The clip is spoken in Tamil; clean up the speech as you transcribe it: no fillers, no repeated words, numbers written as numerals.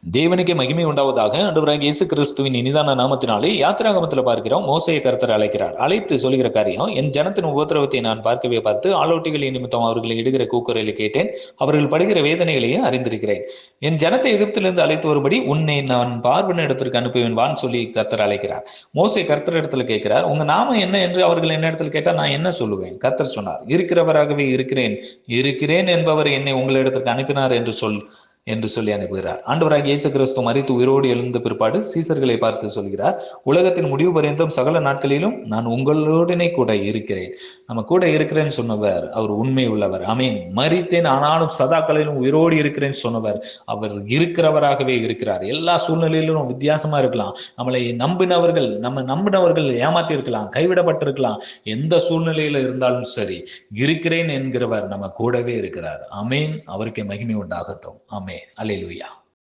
தேவனுக்கே மகிமை உண்டாவதாக. ஆண்டவராகிய இயேசு கிறிஸ்துவின் இனிதான நாமத்தினாலே யாத்திராகமத்தில் பார்க்கிறோம், மோசேயை கர்த்தர் அழைக்கிறார். அழைத்து சொல்கிற காரியம், என் ஜனத்தின் உபத்திரவத்தை நான் பார்த்து ஆலோட்டிகளின் நிமித்தம் அவர்களை இடுகிற கூக்குரலை கேட்டேன், அவர்கள் படுகிற வேதனைகளையும் அறிந்திருக்கிறேன். என் ஜனத்தை எகிப்திலிருந்து அழைத்து வரும்படி உன்னை நான் பார்வன் இடத்திற்கு அனுப்புவேன் வான்னு சொல்லி கர்த்தர் அழைக்கிறார். மோசே கர்த்தர் இடத்துல கேட்கிறார், உங்க நாமம் என்ன என்று அவர்கள் என்ன இடத்துல கேட்டா நான் என்ன சொல்லுவேன்? கர்த்தர் சொன்னார், இருக்கிறவராகவே இருக்கிறேன், இருக்கிறேன் என்பவர் என்னை உங்களிடத்திற்கு அனுப்பினார் என்று சொல்லி அனுப்புகிறார். ஆண்டவராகிய இயேசு கிறிஸ்து மரித்து உயிரோடு எழுந்த பிற்பாடு சீசர்களை பார்த்து சொல்கிறார், உலகத்தின் முடிவு பரியந்தம் சகல நாட்களிலும் நான் உங்களுடனே கூட இருக்கிறேன். நம்ம கூட இருக்கிறேன்னு சொன்னவர் அவர் உண்மை உள்ளவர். ஆமீன். மரித்தேன் ஆனாலும் சதாக்களிலும் உயிரோடு இருக்கிறேன்னு சொன்னவர் அவர் இருக்கிறவராகவே இருக்கிறார். எல்லா சூழ்நிலையிலும் வித்தியாசமா இருக்கலாம், நம்ம நம்பினவர்கள் ஏமாத்தி இருக்கலாம், கைவிடப்பட்டிருக்கலாம். எந்த சூழ்நிலையில இருந்தாலும் சரி, இருக்கிறேன் என்கிறவர் நம்ம கூடவே இருக்கிறார். ஆமீன். அவருக்கே மகிமை உண்டாகட்டும். ஆமென். அல்லேலூயா.